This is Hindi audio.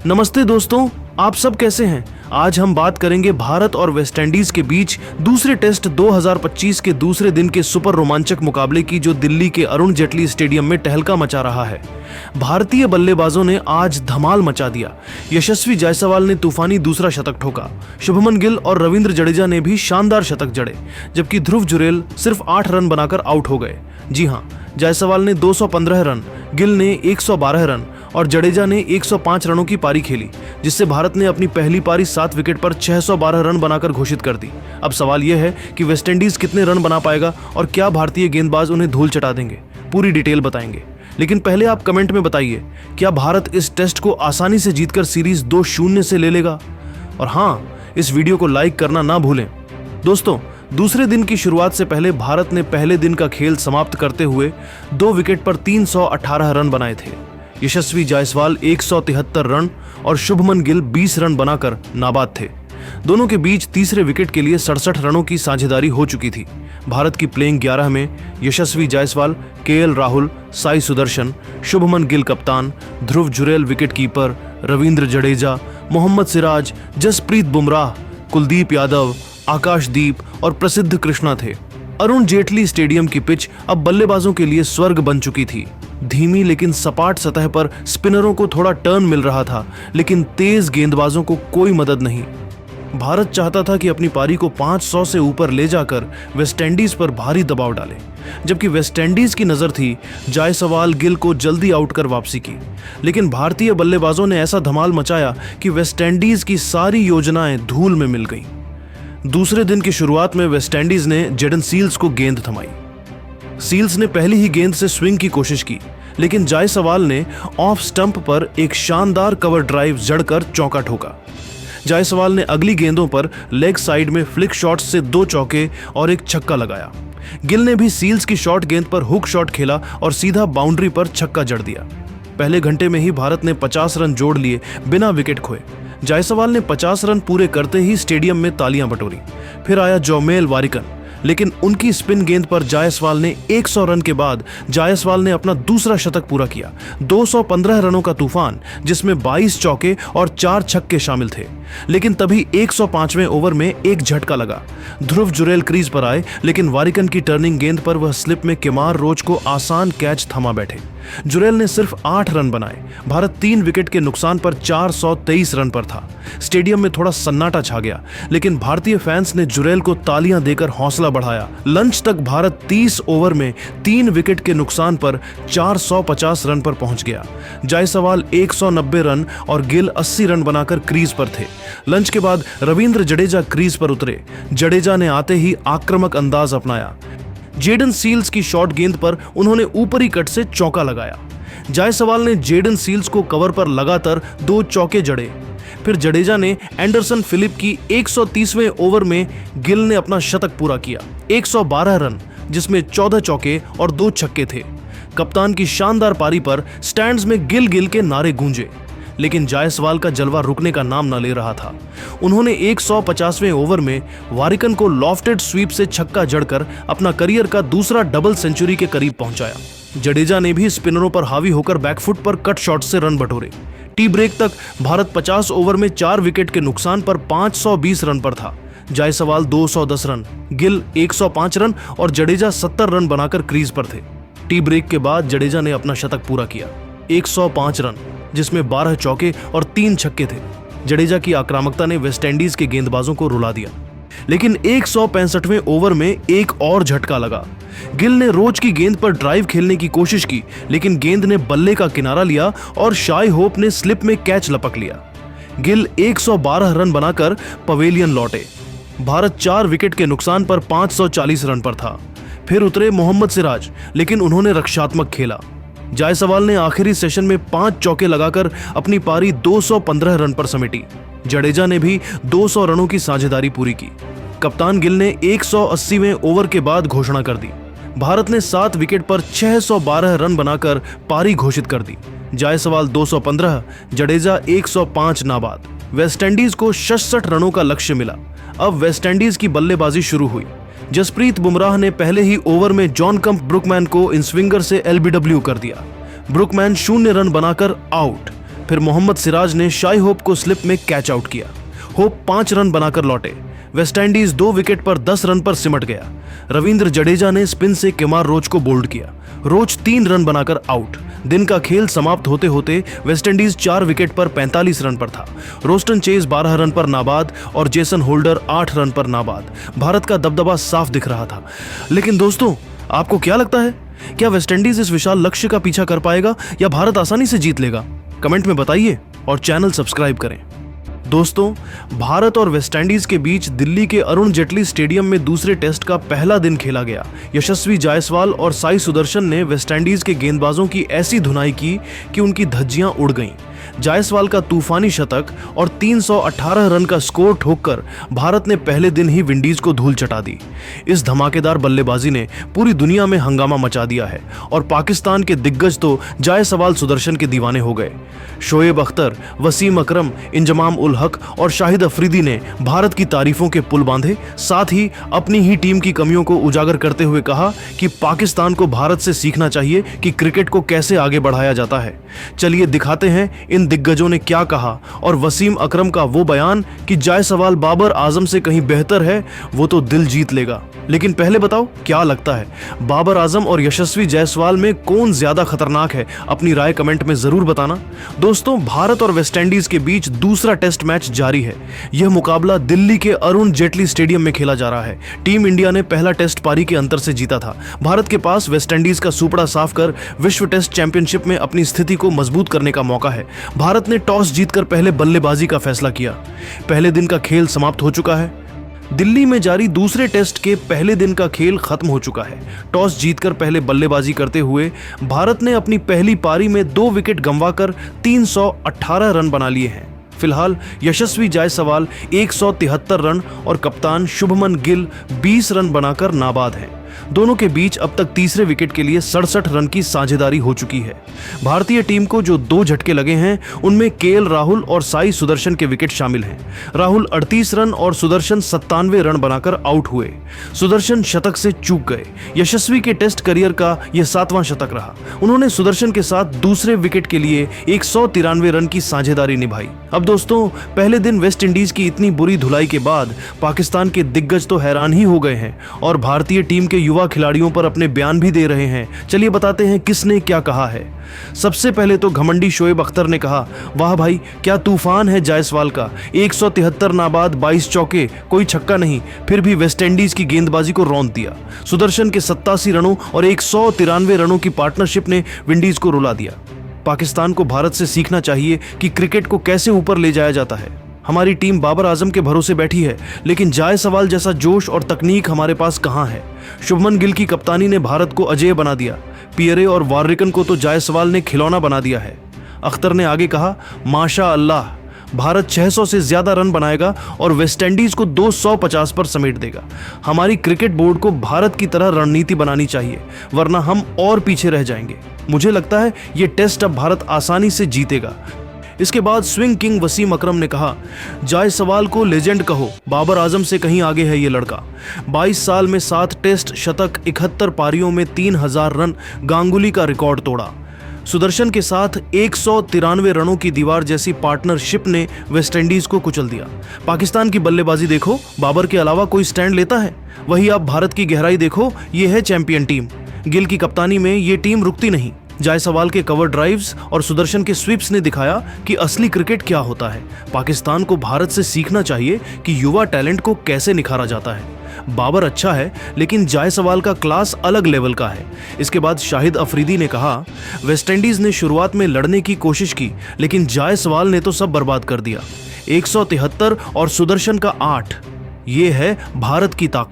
नमस्ते दोस्तों, आप सब कैसे हैं। आज हम बात करेंगे भारत और वेस्टइंडीज के बीच दूसरे टेस्ट 2025 के दूसरे दिन के सुपर रोमांचक मुकाबले की, जो दिल्ली के अरुण जेटली स्टेडियम में तहलका मचा रहा है। भारतीय बल्लेबाजों ने आज धमाल मचा दिया। यशस्वी जायसवाल ने तूफानी दूसरा शतक ठोका। शुभमन गिल और रविंद्र जडेजा ने भी शानदार शतक जड़े, जबकि ध्रुव जुरेल सिर्फ 8 रन बनाकर आउट हो गए। जी हां, जायसवाल ने 215 रन, गिल ने 112 रन और जडेजा ने 105 रनों की पारी खेली, जिससे भारत ने अपनी पहली पारी 7 विकेट पर 612 रन बनाकर घोषित कर दी। अब सवाल यह है कि वेस्टइंडीज कितने रन बना पाएगा और क्या भारतीय गेंदबाज उन्हें धूल चटा देंगे। पूरी डिटेल बताएंगे, लेकिन पहले आप कमेंट में बताइए, क्या भारत इस टेस्ट को आसानी से जीतकर सीरीज 2-0 से ले लेगा। और हाँ, इस वीडियो को लाइक करना ना भूलें। दोस्तों, दूसरे दिन की शुरुआत से पहले भारत ने पहले दिन का खेल समाप्त करते हुए 2 विकेट पर 318 रन बनाए थे। यशस्वी जायसवाल 173 रन और शुभमन गिल 20 रन बनाकर नाबाद थे। दोनों के बीच तीसरे विकेट के लिए 67 रनों की साझेदारी हो चुकी थी। भारत की प्लेइंग 11 में यशस्वी जायसवाल, केएल राहुल, साई सुदर्शन, शुभमन गिल कप्तान, ध्रुव जुरेल विकेटकीपर, रविंद्र जडेजा, मोहम्मद सिराज, जसप्रीत बुमराह, कुलदीप यादव, आकाशदीप और प्रसिद्ध कृष्णा थे। अरुण जेटली स्टेडियम की पिच अब बल्लेबाजों के लिए स्वर्ग बन चुकी थी। धीमी लेकिन सपाट सतह पर स्पिनरों को थोड़ा टर्न मिल रहा था, लेकिन तेज गेंदबाजों को कोई मदद नहीं। भारत चाहता था कि अपनी पारी को 500 से ऊपर ले जाकर वेस्टइंडीज पर भारी दबाव डाले, जबकि वेस्टइंडीज की नजर थी जायसवाल गिल को जल्दी आउट कर वापसी की। लेकिन भारतीय बल्लेबाजों ने ऐसा धमाल मचाया कि वेस्टइंडीज की सारी योजनाएं धूल में मिल गईं। दूसरे दिन की शुरुआत में वेस्टइंडीज ने जेडन सील्स को गेंद थमाई। सील्स ने पहली ही गेंद से स्विंग की कोशिश की, लेकिन जायसवाल ने ऑफ स्टंप पर एक शानदार कवर ड्राइव जड़कर चौका ठोका। जायसवाल ने अगली गेंदों पर लेग साइड में फ्लिक शॉट्स से 2 चौके और एक छक्का लगाया। गिल ने भी सील्स की शॉर्ट गेंद पर हुक शॉट खेला और सीधा बाउंड्री पर छक्का जड़ दिया। पहले घंटे में ही भारत ने 50 रन जोड़ लिए बिना विकेट खोए। जायसवाल ने 50 रन पूरे करते ही स्टेडियम में तालियां बटोरी। फिर आया जोमेल वारिकन, लेकिन उनकी स्पिन गेंद पर जायसवाल ने 100 रन के बाद जायसवाल ने अपना दूसरा शतक पूरा किया। 215 रनों का तूफान, जिसमें 22 चौके और 4 छक्के शामिल थे। लेकिन तभी 105वें ओवर में एक झटका लगा। ध्रुव जुरेल क्रीज पर आए, लेकिन वारिकन की टर्निंग गेंद पर वह स्लिप में केमार रोच को आसान कैच थमा बैठे। जुरेल ने सिर्फ 8 रन बनाए। भारत 3 विकेट के नुकसान पर 423 रन पर था। स्टेडियम में थोड़ा सन्नाटा छा गया, लेकिन भारतीय फैंस ने जुरेल को तालियां देकर हौसला बढ़ाया। लंच तक भारत 30 ओवर में 3 विकेट के नुकसान पर 450 रन पर पहुंच गया। जायसवाल 190 रन और गिल 80 रन बनाकर क्रीज पर थे। लंच के बाद रविंद्र जडेजा क्रीज पर उतरे। जडेजा ने आते ही आक्रामक अंदाज अपनाया। जेडन सील्स की शॉर्ट गेंद पर उन्होंने ऊपरी कट से चौका लगाया। जायसवाल ने जेडन सील्स को कवर पर लगातार 2 चौके जड़े। फिर जडेजा ने एंडरसन फिलिप की 130वें ओवर में गिल ने अपना शतक पूरा किया। 112 रन, जिसमें 14 चौके और 2 छक्के थे। कप्तान की शानदार पारी पर स्टैंड्स में गिल गिल के नारे गूंजे, लेकिन जायसवाल का जलवा रुकने का नाम न ले रहा था। उन्होंने 150वें ओवर में वारिकन को लॉफ्टेड स्वीप से छक्का जड़कर अपना करियर का दूसरा डबल सेंचुरी के करीब पहुंचाया। जडेजा ने भी स्पिनरों पर हावी होकर बैकफुट पर कट शॉट से रन बटोरे। टी ब्रेक तक भारत 50 ओवर में 4 विकेट के नुकसान पर 520 रन पर था। जायसवाल 210 रन, गिल 105 रन और जडेजा 70 रन बनाकर क्रीज पर थे। टी ब्रेक के बाद जडेजा ने अपना शतक पूरा किया, 105 रन, जिसमें 12 चौके और 3 छक्के थे। जडेजा की आक्रामकता ने वेस्टइंडीज के गेंदबाजों को रुला दिया, लेकिन 165वें ओवर में एक और झटका लगा। गिल ने रोच की गेंद पर ड्राइव खेलने की कोशिश की, लेकिन गेंद ने बल्ले का किनारा लिया और शाई होप ने स्लिप में कैच लपक लिया। गिल 112 रन बनाकर पवेलियन लौटे। भारत 4 विकेट के नुकसान पर 540 रन पर था। फिर उतरे मोहम्मद सिराज, लेकिन उन्होंने रक्षात्मक खेला। जायसवाल ने आखिरी सेशन में 5 चौके लगाकर अपनी पारी 215 रन पर समेटी। जडेजा ने भी 200 रनों की साझेदारी पूरी की। कप्तान गिल ने 180वें ओवर के बाद घोषणा कर दी। भारत ने 7 विकेट पर 612 रन बनाकर पारी घोषित कर दी। जायसवाल 215, जडेजा 105 नाबाद। वेस्टइंडीज को 66 रनों का लक्ष्य मिला। अब वेस्टइंडीज की बल्लेबाजी शुरू हुई। जसप्रीत बुमराह ने पहले ही ओवर में जॉन कंप ब्रुकमैन को इन स्विंगर से एलबीडब्ल्यू कर दिया। ब्रुकमैन 0 रन बनाकर आउट। फिर मोहम्मद सिराज ने शाई होप को स्लिप में कैच आउट किया। होप 5 रन बनाकर लौटे। वेस्टइंडीज 2 विकेट पर 10 रन पर सिमट गया। रविंद्र जडेजा ने स्पिन से केमार रोच को बोल्ड किया। रोच 3 रन बनाकर आउट। दिन का खेल समाप्त होते होते वेस्टइंडीज 4 विकेट पर 45 रन पर था। रोस्टन चेज 12 रन पर नाबाद और जेसन होल्डर 8 रन पर नाबाद। भारत का दबदबा साफ दिख रहा था। लेकिन दोस्तों, आपको क्या लगता है, क्या वेस्टइंडीज इस विशाल लक्ष्य का पीछा कर पाएगा या भारत आसानी से जीत लेगा? कमेंट में बताइए और चैनल सब्सक्राइब करें। दोस्तों, भारत और वेस्टइंडीज के बीच दिल्ली के अरुण जेटली स्टेडियम में दूसरे टेस्ट का पहला दिन खेला गया। यशस्वी जायसवाल और साई सुदर्शन ने वेस्टइंडीज के गेंदबाजों की ऐसी धुनाई की कि उनकी धज्जियां उड़ गईं। जायसवाल का तूफानी शतक और 318 रन का स्कोर ठोककर भारत ने पहले दिन ही विंडीज को धूल चटा दी। इस धमाकेदार बल्लेबाजी ने पूरी दुनिया में हंगामा मचा दिया है और पाकिस्तान के दिग्गज तो जायसवाल सुदर्शन के दीवाने हो गए। शोएब अख्तर, वसीम अकरम, इंजमाम उल हक और शाहिद अफरीदी ने भारत की तारीफों के पुल बांधे। साथ ही अपनी ही टीम की कमियों को उजागर करते हुए कहा कि पाकिस्तान को भारत से सीखना चाहिए कि क्रिकेट को कैसे आगे बढ़ाया जाता है। चलिए दिखाते हैं इन दिग्गजों ने क्या कहा और वसीम अकरम का वो बयान कि जायसवाल बाबर आजम से कहीं बेहतर है, वो तो दिल जीत लेगा। लेकिन पहले बताओ, क्या लगता है, बाबर आजम और यशस्वी जायसवाल में कौन ज्यादा खतरनाक है? अपनी राय कमेंट में जरूर बताना। दोस्तों, भारत और वेस्टइंडीज के बीच दूसरा टेस्ट मैच जारी है। यह मुकाबला दिल्ली के अरुण जेटली स्टेडियम में खेला जा रहा है। टीम इंडिया ने पहला टेस्ट पारी के अंतर से जीता था। भारत के पास वेस्टइंडीज का सुपड़ा साफ कर विश्व टेस्ट चैंपियनशिप में अपनी स्थिति को मजबूत करने का मौका है। भारत ने टॉस जीतकर पहले बल्लेबाजी का फैसला किया। पहले दिन का खेल समाप्त हो चुका है। दिल्ली में जारी दूसरे टेस्ट के पहले दिन का खेल खत्म हो चुका है। टॉस जीतकर पहले बल्लेबाजी करते हुए भारत ने अपनी पहली पारी में 2 विकेट गंवाकर 318 रन बना लिए हैं। फिलहाल यशस्वी जायसवाल 173 रन और कप्तान शुभमन गिल 20 रन बनाकर नाबाद हैं। दोनों के बीच अब तक तीसरे विकेट के लिए 67 रन की साझेदारी हो चुकी है। भारतीय टीम को जो 2 झटके लगे हैं, उनमें केएल राहुल और साई सुदर्शन के विकेट शामिल हैं। राहुल 38 रन और सुदर्शन 97 रन बनाकर आउट हुए। सुदर्शन शतक से चूक गए। यशस्वी के टेस्ट करियर का यह 7वां शतक रहा। उन्होंने सुदर्शन के साथ दूसरे विकेट के लिए 193 रन की साझेदारी निभाई। अब दोस्तों, पहले दिन वेस्ट इंडीज की इतनी बुरी धुलाई के बाद पाकिस्तान के दिग्गज तो हैरान ही हो गए हैं और भारतीय टीम के युवा खिलाड़ियों पर अपने बयान भी दे रहे हैं। चलिए बताते हैं किसने क्या कहा है। सबसे पहले तो घमंडी शोएब अख्तर ने कहा, वाह भाई, क्या तूफान है जायसवाल का। 173 नाबाद, 22 चौके, कोई छक्का नहीं, फिर भी वेस्टइंडीज की गेंदबाजी को रौंद दिया। सुदर्शन के 87 रनों और 193 रनों की पार्टनरशिप ने विंडीज को रुला दिया। पाकिस्तान को भारत से सीखना चाहिए कि क्रिकेट को कैसे ऊपर ले जाया जाता है। हमारी टीम बाबर आजम के भरोसे बैठी है, लेकिन जायसवाल जैसा जोश और तकनीक हमारे पास कहां है। शुभमन गिल की कप्तानी ने भारत को अजेय बना दिया। पियरे और वार्रिकन को तो जायसवाल ने खिलौना बना दिया है। अख्तर ने आगे कहा, माशा अल्लाह, भारत 600 से ज्यादा रन बनाएगा और वेस्टइंडीज को 250 पर समेट देगा। हमारी क्रिकेट बोर्ड को भारत की तरह रणनीति बनानी चाहिए, वरना हम और पीछे रह जाएंगे। मुझे लगता है ये टेस्ट अब भारत आसानी से जीतेगा। इसके बाद स्विंग किंग वसीम अकरम ने कहा, जायसवाल को लेजेंड कहो, बाबर आजम से कहीं आगे है ये लड़का। 22 साल में 7 टेस्ट शतक, 71 पारियों में 3000 रन, गांगुली का रिकॉर्ड तोड़ा। सुदर्शन के साथ 193 रनों की दीवार जैसी पार्टनरशिप ने वेस्टइंडीज को कुचल दिया। पाकिस्तान की बल्लेबाजी देखो, बाबर के अलावा कोई स्टैंड लेता है? वही आप भारत की गहराई देखो, ये है चैंपियन टीम। गिल की कप्तानी में ये टीम रुकती नहीं। जायसवाल के कवर ड्राइव्स और सुदर्शन के स्वीप्स ने दिखाया कि असली क्रिकेट क्या होता है। पाकिस्तान को भारत से सीखना चाहिए कि युवा टैलेंट को कैसे निखारा जाता है। बाबर अच्छा है, लेकिन जायसवाल का क्लास अलग लेवल का है। इसके बाद शाहिद अफरीदी ने कहा, वेस्टइंडीज ने शुरुआत में लड़ने की कोशिश की, लेकिन जायसवाल ने तो सब बर्बाद कर दिया। 173 और सुदर्शन का 8, ये है भारत की ताकत।